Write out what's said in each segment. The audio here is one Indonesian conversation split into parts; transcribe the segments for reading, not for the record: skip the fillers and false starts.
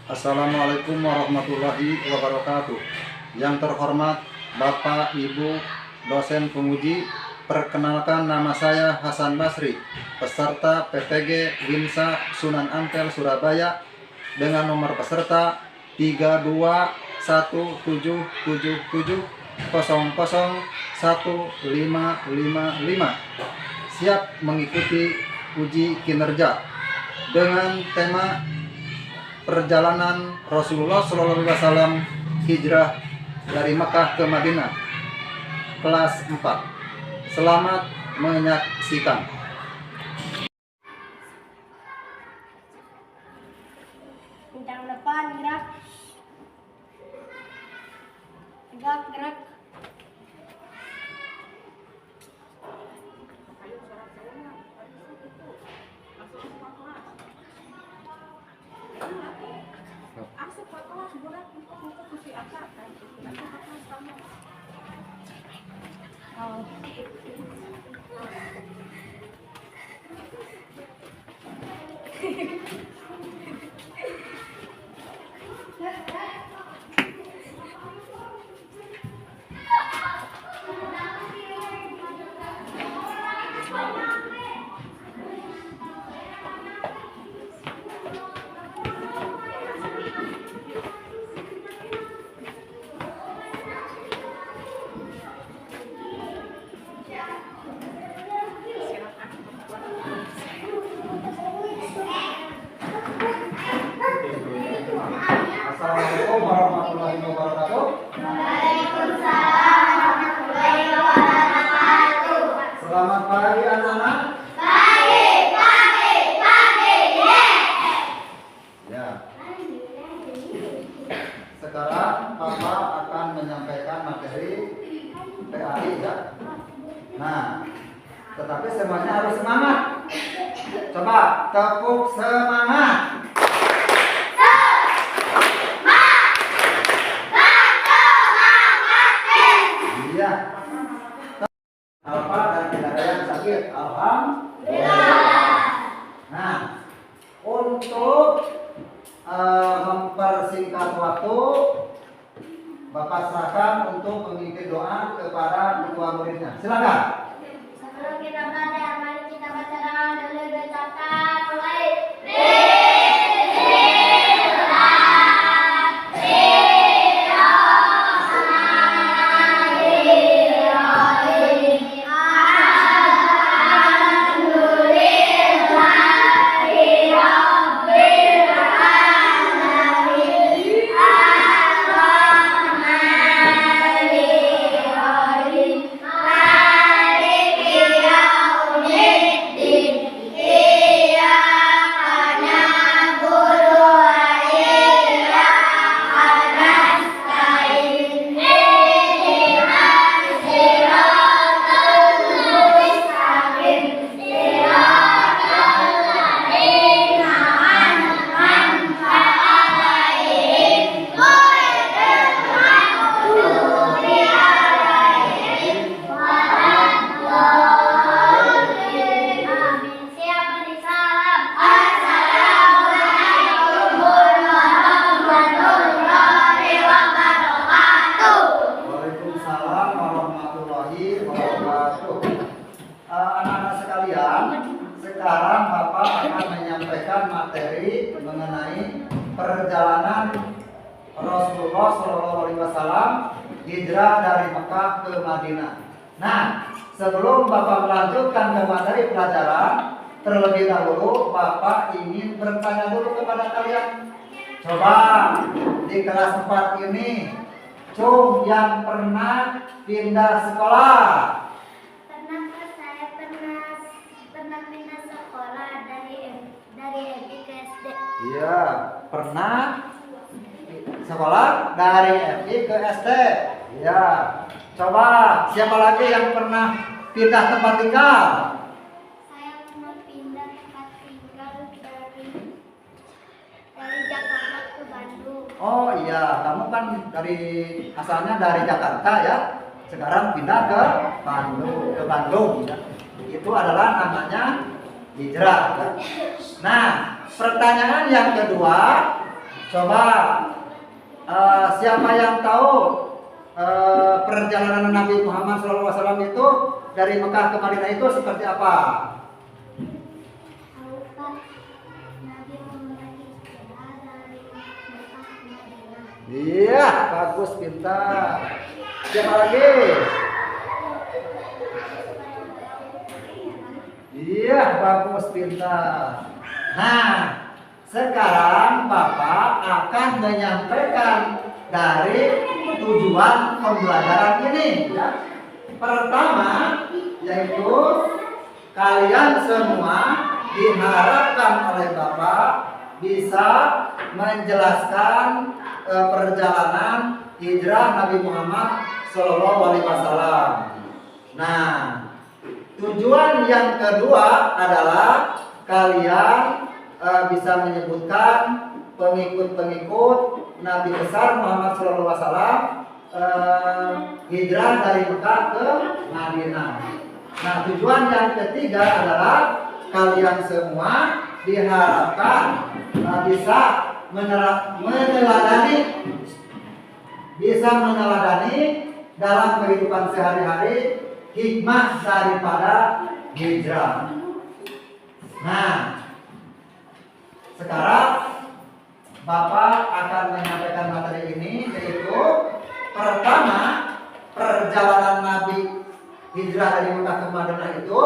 Assalamualaikum warahmatullahi wabarakatuh. Yang terhormat Bapak Ibu dosen penguji, perkenalkan nama saya Hasan Basri, peserta PPG Winsa Sunan Ampel Surabaya dengan nomor peserta 321777001555, siap mengikuti uji kinerja dengan tema perjalanan Rasulullah SAW hijrah dari Mekah ke Madinah, kelas 4. Selamat menyaksikan. Bintang depan gerak. Tegak gerak. Assalamualaikum warahmatullahi wabarakatuh. Waalaikumsalam warahmatullahi wabarakatuh. Selamat pagi anak-anak. Pagi. Ya. Sekarang Papa akan menyampaikan materi PAI ya. Nah, tetapi semuanya harus semangat. Coba tepuk semangat. Iya. Alfa dan tidak ada yang sakit. Alhamdulillah. Nah, untuk mempersingkat waktu, Bapak serahkan untuk mengikuti doa kepada ketua muridnya. Silakan. Sebelum kita belajar, mari kita baca doa dulu diucapkan. Mulai. Waalaikumsalam warahmatullahi wabarakatuh. Anak-anak sekalian, sekarang Bapak akan menyampaikan materi mengenai perjalanan Rasulullah SAW hijrah dari Mekah ke Madinah. Nah, sebelum Bapak melanjutkan ke materi pelajaran, terlebih dahulu Bapak ingin bertanya dulu kepada kalian. Coba di kelas 4 ini, Cung yang pernah pindah sekolah. Saya pernah pindah sekolah dari SD ke SD. Iya, pernah sekolah dari FI ke SD. Iya. Coba siapa lagi yang pernah pindah tempat tinggal? Saya pernah pindah tempat tinggal dari Jakarta ke Bandung. Oh iya, kamu kan asalnya dari Jakarta ya. Sekarang pindah ke Bandung ya. Itu adalah namanya hijrah ya. Nah, pertanyaan yang kedua, Coba siapa yang tahu perjalanan Nabi Muhammad SAW itu dari Mekah ke Madinah itu seperti apa? Iya, bagus, pintar. Siapa lagi? Iya, bagus, pintar. Nah, sekarang Bapak akan menyampaikan dari tujuan pembelajaran ini, ya. Pertama, yaitu kalian semua diharapkan oleh Bapak bisa menjelaskan perjalanan hijrah Nabi Muhammad SAW. Nah, tujuan yang kedua adalah kalian bisa menyebutkan pengikut-pengikut Nabi besar Muhammad SAW hijrah dari Mekah ke Madinah. Nah, tujuan yang ketiga adalah kalian semua diharapkan bisa meneladani dalam kehidupan sehari-hari hikmah daripada hijrah. Nah, sekarang Bapak akan menyampaikan materi ini, yaitu pertama, perjalanan Nabi hijrah dari Mekah ke Madinah itu,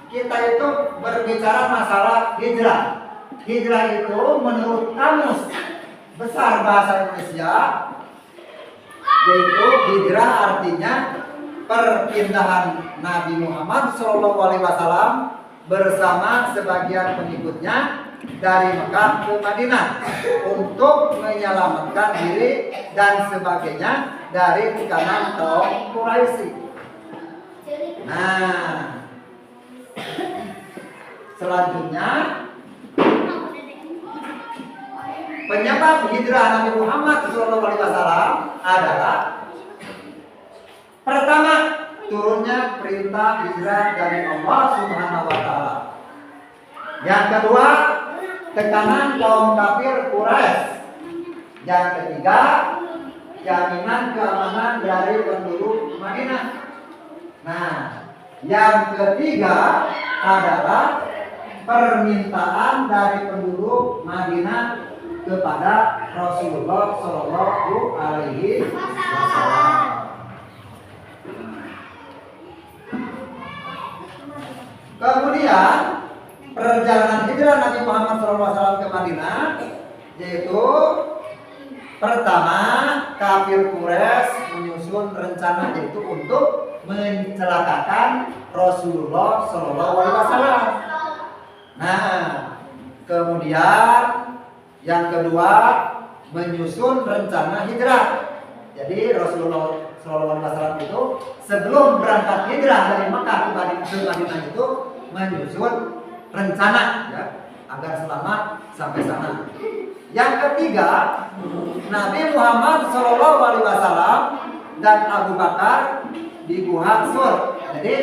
kita itu berbicara masalah hijrah. Hijrah itu menurut Kamus Besar Bahasa Indonesia, yaitu hijrah artinya perpindahan Nabi Muhammad SAW bersama sebagian pengikutnya dari Mekah ke Madinah untuk menyelamatkan diri dan sebagainya dari tekanan kaum Quraisy. Nah, selanjutnya penyebab hijrah Nabi Muhammad SAW adalah pertama, turunnya perintah hijrah dari Allah Subhanahu wa Ta'ala. Yang kedua, tekanan kaum kafir Quraisy. Yang ketiga, jaminan keamanan dari penduduk Madinah. Nah, yang ketiga adalah permintaan dari penduduk Madinah kepada Rasulullah Shallallahu Alaihi Wasallam. Kemudian perjalanan hijrah Nabi Muhammad SAW ke Madinah, yaitu pertama, kafir Quraisy menyusun rencana yaitu untuk mencelakakan Rasulullah SAW. Nah, kemudian yang kedua, menyusun rencana hijrah. Jadi Rasulullah SAW itu sebelum berangkat hijrah dari Mekah ke Madinah itu menyusun rencana, ya, agar selamat sampai sana. Yang ketiga, Nabi Muhammad SAW dan Abu Bakar di Gua Sur. Jadi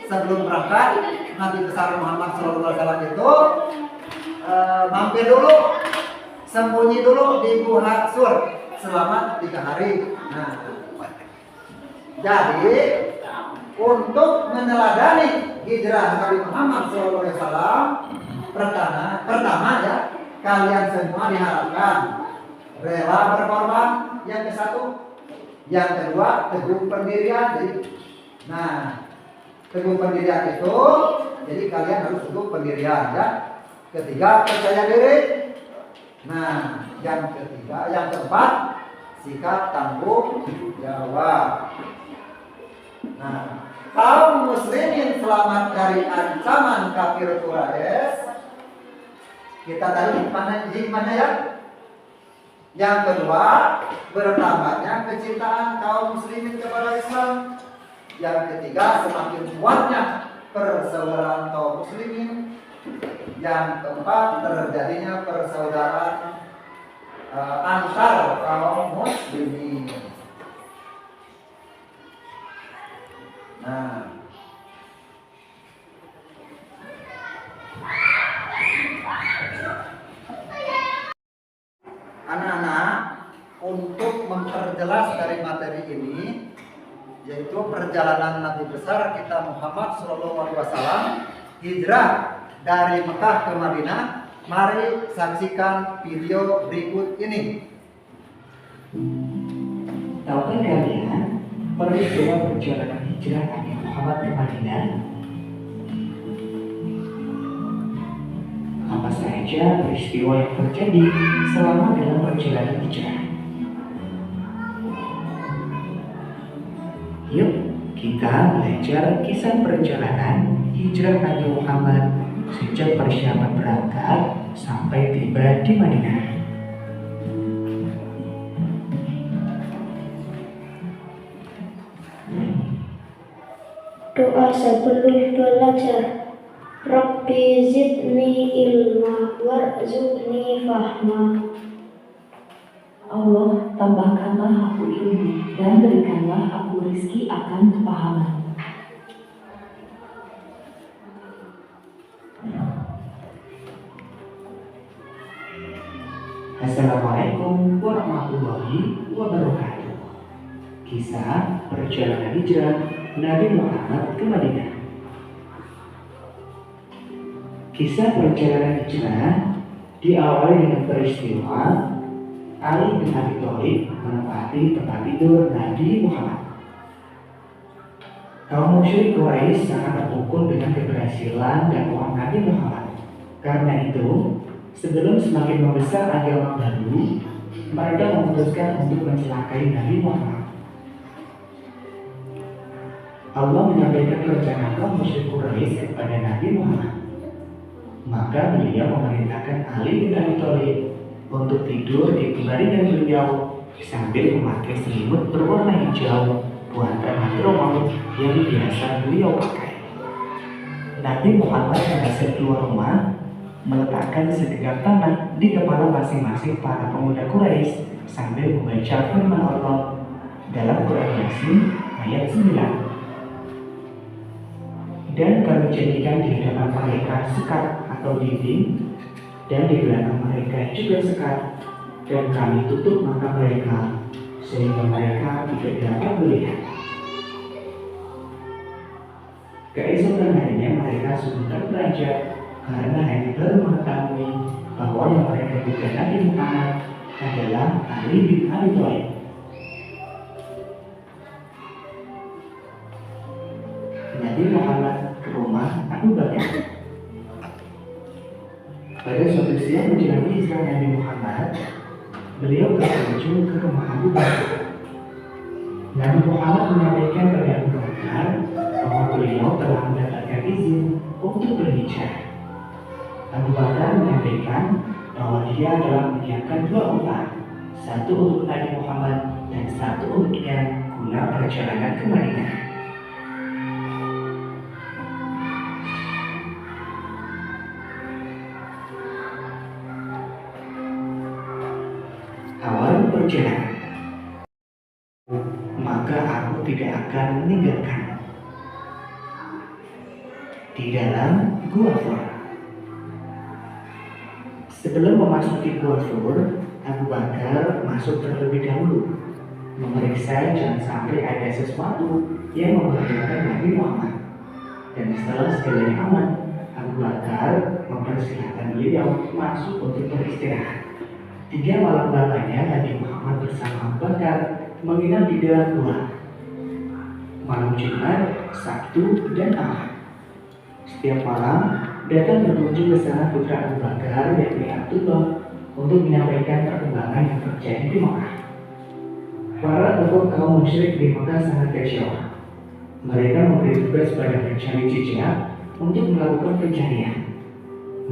sebelum berangkat, Nabi besar Muhammad SAW itu mampir dulu, sembunyi dulu di Gua Sur selama 3 hari. Nah, jadi untuk meneladani hijrah Nabi Muhammad SAW, pertama ya, kalian semua diharapkan rela berkorban. Yang ke satu, yang kedua, teguh pendirian. Nah, teguh pendirian itu, jadi kalian harus teguh pendirian, ya. Ketiga, percaya diri. Nah, yang keempat, sikap tanggung jawab. Nah, kaum muslimin selamat dari ancaman kafir Quraisy. Kita tadi hikmahnya ya. Yang kedua, bertambahnya kecintaan kaum muslimin kepada Islam. Yang ketiga, semakin kuatnya persaudaraan kaum muslimin. Yang keempat, terjadinya persaudaraan antar kaum muslimin. Nah, memperjelas dari materi ini, yaitu perjalanan Nabi besar kita Muhammad SAW hijrah dari Mekah ke Madinah. Mari saksikan video berikut ini. Tahukah kalian peristiwa perjalanan hijrah Nabi Muhammad ke Madinah? Apa saja peristiwa yang terjadi selama dalam perjalanan hijrah? Yuk, kita belajar kisah perjalanan hijrah Nabi Muhammad sejak persiapan berangkat sampai tiba di Madinah. Doa sebelum belajar. Rabbi zidni ilma warzuqni fahma. Allah, tambahkanlah aku ilmu dan berikanlah aku rezeki akan kepahaman. Assalamualaikum warahmatullahi wabarakatuh. Kisah perjalanan hijrah Nabi Muhammad ke Madinah. Kisah perjalanan hijrah diawali dengan peristiwa Ali bin Abi Thalib menempati tempat tidur Nabi Muhammad. Kaum musyrik Quraisy sangat terpukul dengan keberhasilan dakwah Nabi Muhammad. Karena itu, sebelum semakin membesar agama baru, mereka memutuskan untuk mencelakai Nabi Muhammad. Allah menyampaikan rencana kaum musyrik Quraisy kepada Nabi Muhammad. Maka beliau memerintahkan Ali bin Abi Thalib untuk tidur di pembaringan beliau sambil memakai selimut berwarna hijau buatan Hadramawt yang biasa beliau pakai. Nabi Muhammad berhasil keluar rumah, meletakkan segenggam tanah di kepala masing-masing para pemuda Quraisy sambil membaca firman Allah dalam Quran Yasin ayat 9. Dan kami jadikan di hadapan mereka sekat atau dinding, dan di belakang mereka juga sekat, dan kami tutup mata mereka sehingga mereka tidak dapat melihat. Keesokan harinya mereka sungguh beranjak karena hanya baru mengetahui bahwa yang mereka duga Nabi Muhammad adalah Ali bin Abi Thalib. Nabi Muhammad ke rumah Abu Bakar. Pada suatu siang menjelang hijrah Nabi Muhammad, beliau berkunjung ke rumah Abu Bakar. Nabi Muhammad menyampaikan pada Abu Bakar bahwa beliau telah mendapatkan izin untuk berhijrah. Abu Bakar menyampaikan bahwa dia telah menyiapkan 2 unta, satu untuk Nabi Muhammad dan satu untuknya guna perjalanan ke Madinah. Awal perjalanan, maka aku tidak akan meninggalkan di dalam Gua Thur. Sebelum memasuki Gua Thur, Abu Bakar masuk terlebih dahulu, memeriksa jangan sampai ada sesuatu yang membahayakan Nabi Muhammad. Dan setelah segalanya aman, Abu Bakar mempersilahkan beliau masuk untuk beristirahat. 3 malam lamanya Nabi Muhammad bersama Abu Bakar menginap di dalam gua. Malam Jumat, Sabtu, dan Ahad. Setiap malam datang berkunjung ke sana putra Abu Bakar yakni Abdullah untuk menyampaikan perkembangan yang terjadi di Mekah. Para tokoh kaum musyrik di Mekah sangat kecewa. Mereka memberi tugas pada pencari jejak untuk melakukan pencarian.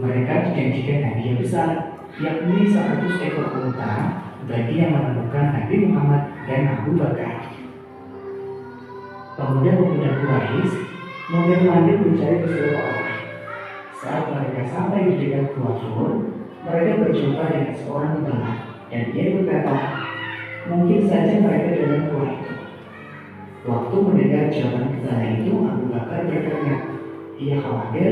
Mereka dijanjikan hadiah besar, yakni 100 ekor unta bagi yang menemukan Nabi Muhammad dan Abu Bakar. Pemuda-pemuda Quraisy mondar-mandir mencari ke seluruh arah. Saat mereka sampai di dekat Gua Thur, mereka berjumpa dengan seorang pembalap, dan dia berkata, mungkin saja mereka dalam gua itu. Waktu mendengar jawaban pembalap itu, Abu Bakar bertanya, ia khawatir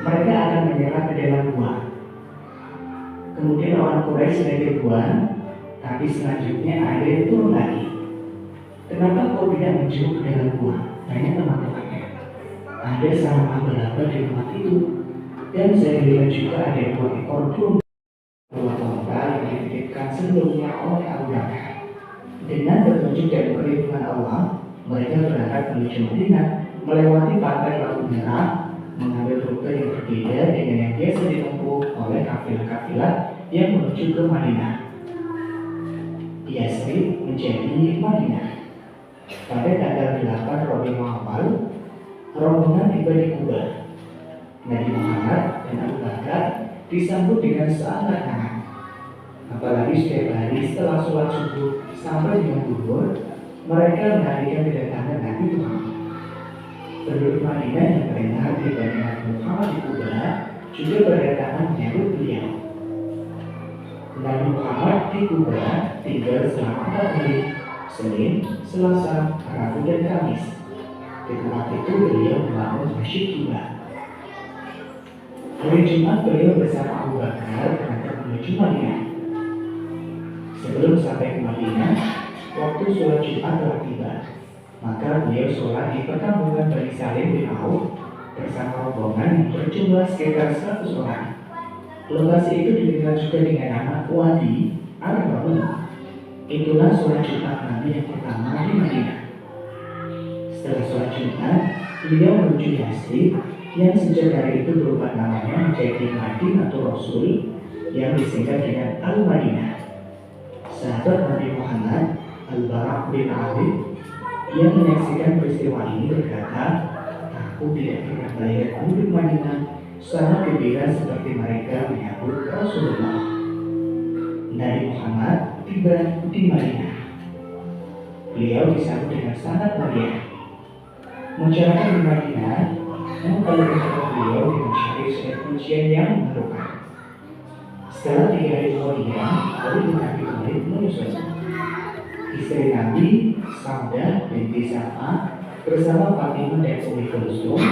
mereka akan menyerah ke dalam gua. Kemudian orang Quraisy naik ke gua, tapi selanjutnya air turun lagi. Kenapa kau tidak menjenguk dengan gua? Tanya teman-temannya. Ada sarang laba-laba di tempat itu. Dan saya lihat juga ada 2 ekor domba. 2 domba yang dititipkan sebelumnya oleh Abu Bakar. Dengan petunjuk dan perlindungan Allah, mereka berangkat menuju Madinah, melewati pantai Laut Merah, mengambil rute yang berbeda dengan yang biasa ditempuh oleh kafilah-kafilah yang menuju ke Madinah. Yasrib menjadi Madinah. Pada tanggal 8 Rabiul Awal, rombongan tiba di Kuba. Nabi Muhammad dan Abu Bakar disambut dengan sangat hangat. Apalagi setiap hari setelah sholat subuh sampai dengan zuhur, mereka menantikan kedatangan Nabi Muhammad. Penduduk Madinah yang mendengar kedatangan Nabi Muhammad di Kuba juga berdatangan menyambut beliau. Nabi Muhammad di Kuba tinggal selama 4 hari, Senin, Selasa, Rabu, dan Kamis. Di tempat itu beliau membangun Masjid Kuba. Hari Jumat beliau bersama Abu Bakar berangkat menuju Madinah. Sebelum sampai ke Madinah, waktu sholat Jumat telah tiba. Maka beliau sholat di perkampungan Bani Salim bin Auf bersama rombongan yang berjumlah sekitar 100 orang. Lokasi itu dikenal juga dengan nama Wadi Ar-Rawi. Itulah sholat Jumat Nabi yang pertama di Madinah. Setelah sholat Jumat, beliau menuju Yasrib yang sejak hari itu berubah namanya menjadi Madinatul Rasul yang disingkat dengan Al-Madinah. Sahabat Nabi Muhammad Al-Bara' bin Azib yang menyaksikan peristiwa ini berkata, "Aku tidak pernah melihat penduduk Madinah sangat gembira seperti mereka menyambut Rasulullah." Nabi Muhammad tiba di Madinah. Beliau disambut dengan sangat meriah. Masyarakat di Madinah mengkali beliau dengan syair-syair pujian yang mengharukan. Setelah 3 hari kemudian, Ali bin Abi Thalib menyusul. Istri Nabi, Saudah binti Zam'ah bersama Fatimah dan Ummi Kulsum,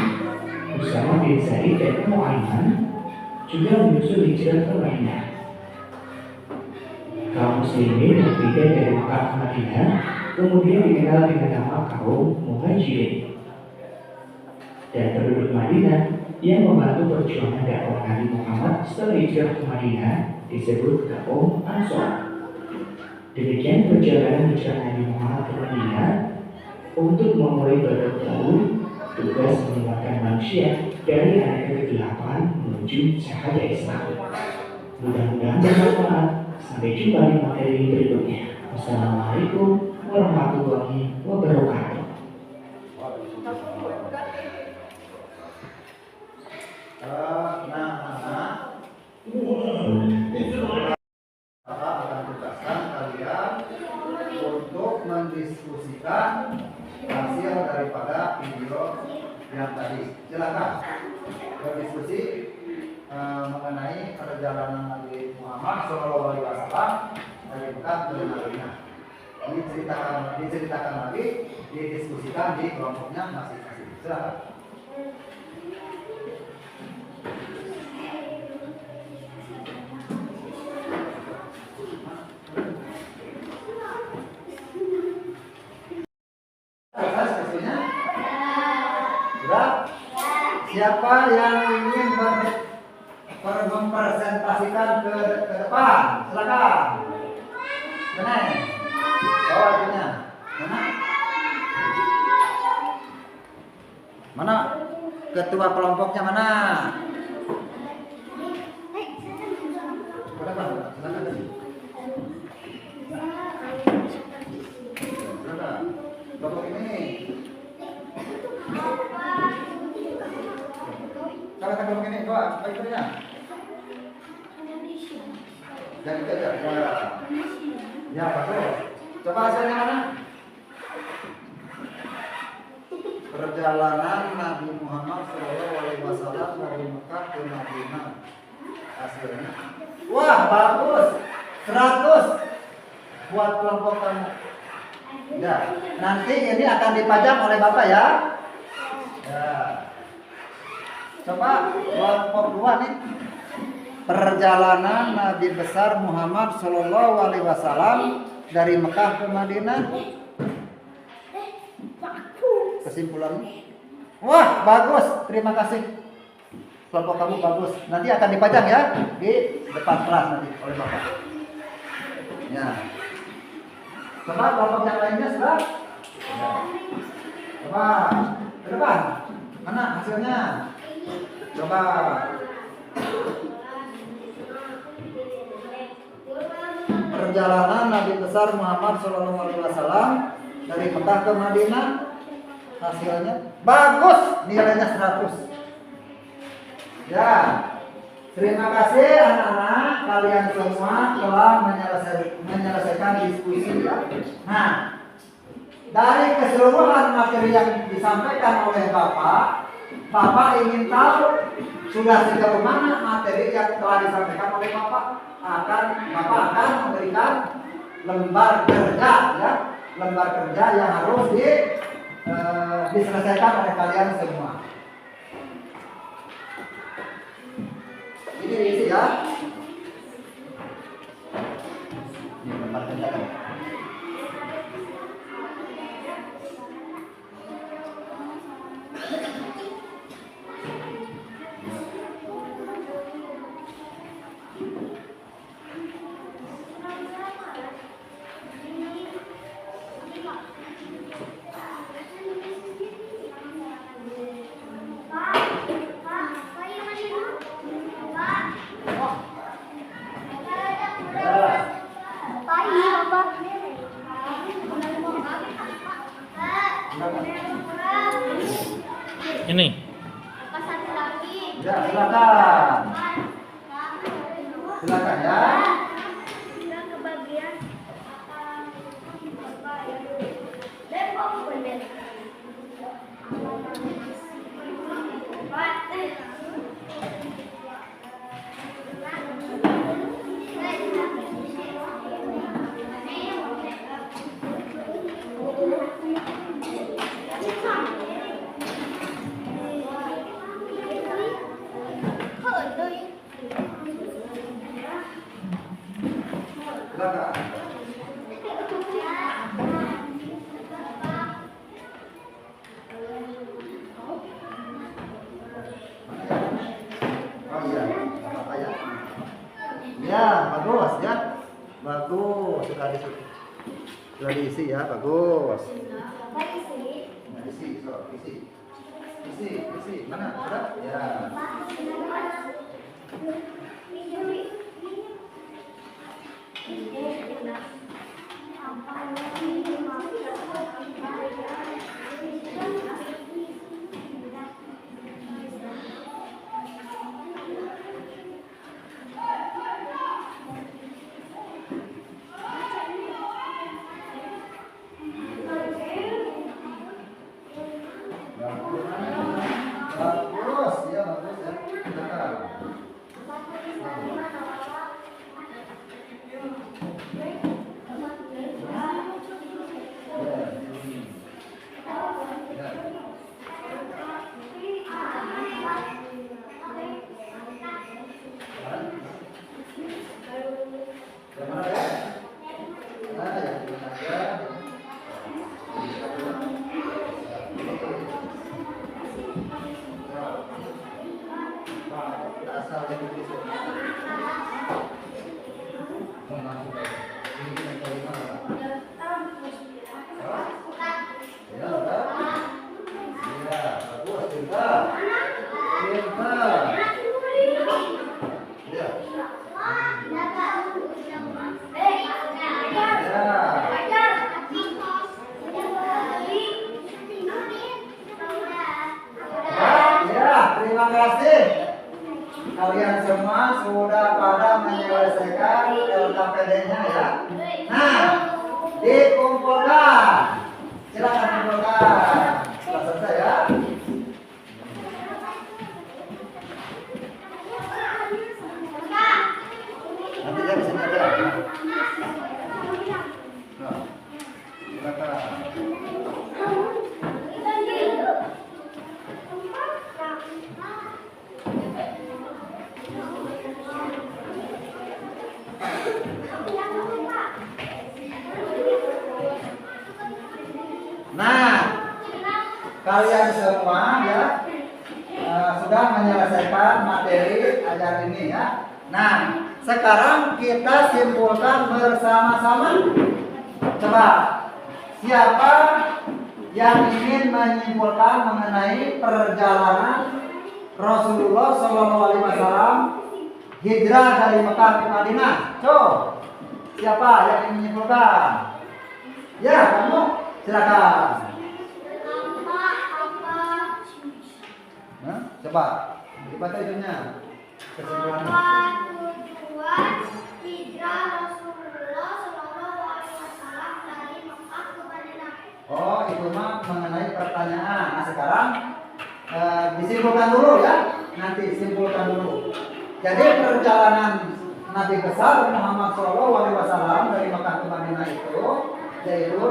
Usama bin Zaid dan Ummu Aiman juga menyusul hijrah ke Madinah. Kaum muslimin yang pindah dari Makkah ke Madinah kemudian dikenal dengan nama kaum Muhajirin. Dan penduduk Madinah yang membantu perjuangan dakwah Nabi Muhammad setelah hijrah ke Madinah disebut kaum Ansor. Demikian perjalanan hijrah Nabi Muhammad ke Madinah untuk memulai babak baru, tugas menyelamatkan manusia dari aneka kegelapan menuju cahaya Islam. Mudah-mudahan bermanfaat. Sampai jumpa di materi berikutnya. Wassalamualaikum warahmatullahi wabarakatuh. Akan tugaskan kalian untuk mendiskusikan hasil daripada video yang tadi. Silakan berdiskusi mengenai perjalanan Nabi Muhammad SAW dari Mekah ke Madinah. Diceritakan lagi, didiskusikan di kelompoknya masing-masing. Silakan. Siapa yang ingin mempresentasikan ke depan? Silakan. Mana? Bawa ajunya. Mana? Ketua kelompoknya mana? Silakan. Kelompok ini. Kalau kelompok ini, doa, baik ya. Jadi aja. Ya, betul. Coba hasilnya mana? Perjalanan Nabi Muhammad SAW dari Mekah ke Madinah. Hasilnya. Wah, bagus. 100 buat kelompok kamu. Ya, nanti ini akan dipajang oleh Bapak ya. Ya. Coba kelompok 2 nih. Perjalanan Nabi besar Muhammad SAW dari Mekah ke Madinah. kesimpulannya. Wah, bagus. Terima kasih. Kelompok kamu bagus. Nanti akan dipajang ya di depan kelas nanti oleh Bapak. Ya. Coba kelompok yang lainnya sudah. Ya. Coba ke depan. Mana hasilnya? Coba. Perjalanan Nabi besar Muhammad SAW dari Mekah ke Madinah, hasilnya bagus, nilainya 100. Ya, terima kasih anak-anak, kalian semua telah menyelesaikan diskusi ya. Nah, dari keseluruhan materi yang disampaikan oleh Bapak ingin tahu sudah sejauh mana materi yang telah disampaikan oleh Bapak akan memberikan lembar kerja ya, lembar kerja yang harus diselesaikan oleh kalian semua. Ini isi ya. Ini lembar kerja. Ini. Ya, silakan. Silakan ya. Silakan. Oh iya, apa ya? Ya, bagus ya. Bagus, sudah diisi ya, bagus. Nah, isi. Mana? Sudah? Ya. Bagus ya. Silakan. Terima kasih. Kalian semua sudah pada menyelesaikan LKPD-nya ya. Nah, dikumpulkan. Silakan kumpulkan. Sudah selesai ya. Nanti dari sini aja. Nah, silakan. Nah, kalian semua ya sudah menyelesaikan materi ajar ini ya. Nah, sekarang kita simpulkan bersama-sama. Coba, siapa yang ingin menyimpulkan mengenai perjalanan Rasulullah SAW hijrah dari Mekah ke Madinah? Coba, siapa yang ingin menyimpulkan? Ya, kamu silakan. Nah, coba dibaca itunya. Kesimpulannya. Tujuan hijrah Rasulullah Shallallahu Alaihi Wasallam dari Mekah ke Madinah. Oh, itu mah mengenai pertanyaan. Nah, sekarang disimpulkan dulu ya. Nanti simpulkan dulu. Jadi perjalanan Nabi besar Muhammad SAW dari Mekah ke Madinah itu, yaitu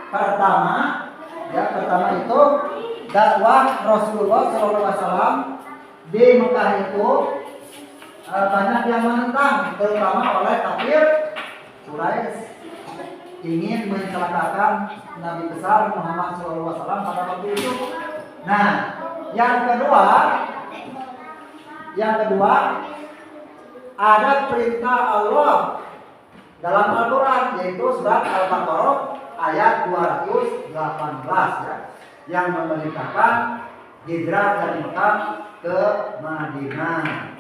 pertama itu dakwah Rasulullah SAW di Mekah itu banyak yang menentang, terutama oleh kafir Quraisy ingin mencelakakan Nabi besar Muhammad SAW pada waktu itu. Nah, yang kedua ada perintah Allah dalam Al-Quran, yaitu surat Al-Baqarah ayat 218 ya, yang memerintahkan hijrah dari Mekah ke Madinah.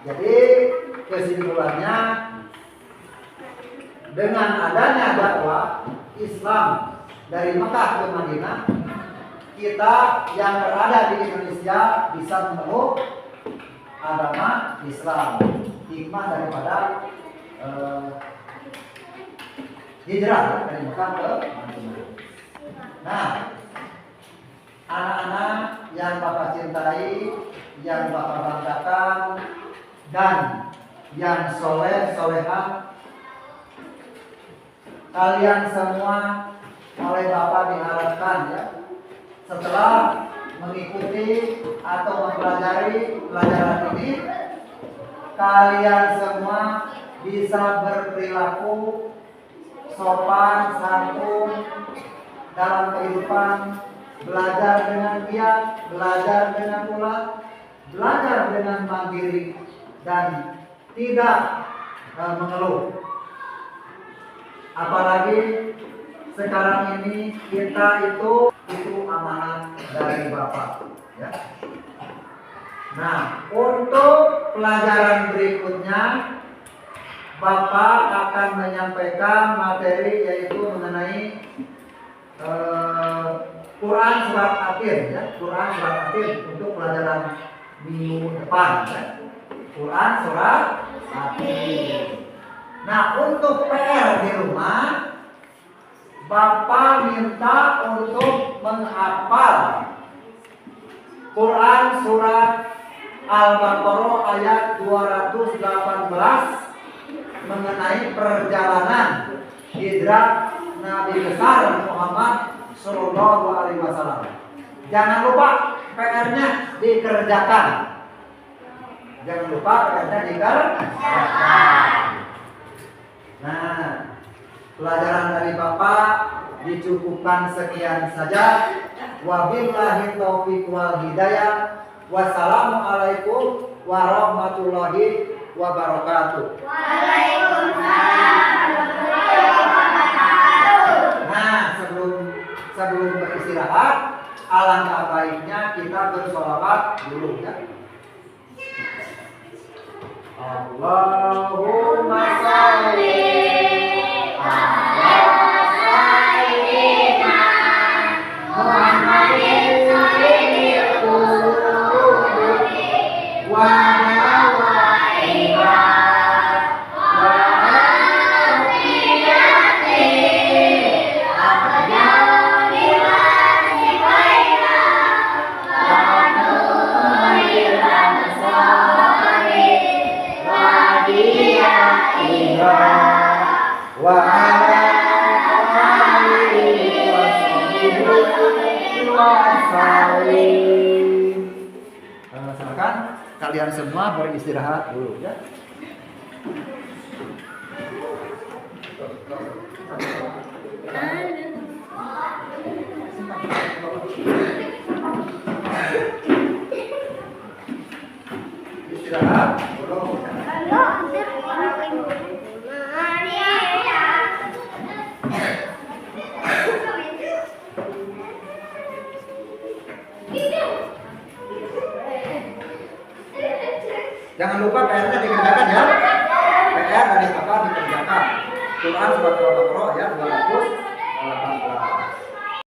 Jadi kesimpulannya, dengan adanya dakwah Islam dari Mekah ke Madinah, kita yang berada di Indonesia bisa memeluk agama Islam. Hikmah daripada hijrah dari Mekah ke Madinah. Nah, anak-anak yang Bapak cintai, yang Bapak banggakan, dan yang soleh-solehah, kalian semua oleh Bapak diharapkan ya, setelah mengikuti atau mempelajari pelajaran ini, kalian semua bisa berperilaku sopan santun dalam kehidupan, belajar dengan giat, belajar dengan ulat, belajar dengan mandiri, dan tidak mengeluh. Apalagi sekarang ini kita itu amanat dari Bapak ya. Nah, untuk pelajaran berikutnya Bapak akan menyampaikan materi yaitu mengenai Quran surat akhir ya, Quran surat akhir untuk pelajaran minggu depan ya. Quran surat akhir. Nah, untuk PR di rumah Bapak minta untuk menghafal Quran surat Al-Baqarah ayat 218 mengenai perjalanan hijrah Nabi besar Muhammad Sallallahu Alaihi Wasallam. Jangan lupa PR-nya dikerjakan. Jangan lupa PR-nya dikerjakan. Nah, pelajaran dari Bapak dicukupkan sekian saja. Wabillahi taufiq wal hidayah. Wassalamualaikum warahmatullahi wabarakatuh. Waalaikumsalam warahmatullahi wabarakatuh. Nah, sebelum beristirahat, alangkah baiknya kita bersolawat dulu ya. Allahumma sholli ala sayyidina Muhammadin sayyidil qulubi wa nawaiha wa afiyati abdalina sifaina wa nuril ansari wa diyaiha wa ala alihi wa sahbihi wa sallim. Silakan kalian semua beristirahat dulu ya. Jangan lupa PR-nya dikerjakan ya. PR dari Bapak dikerjakan. Quran surat Al-Baqarah ayat 218.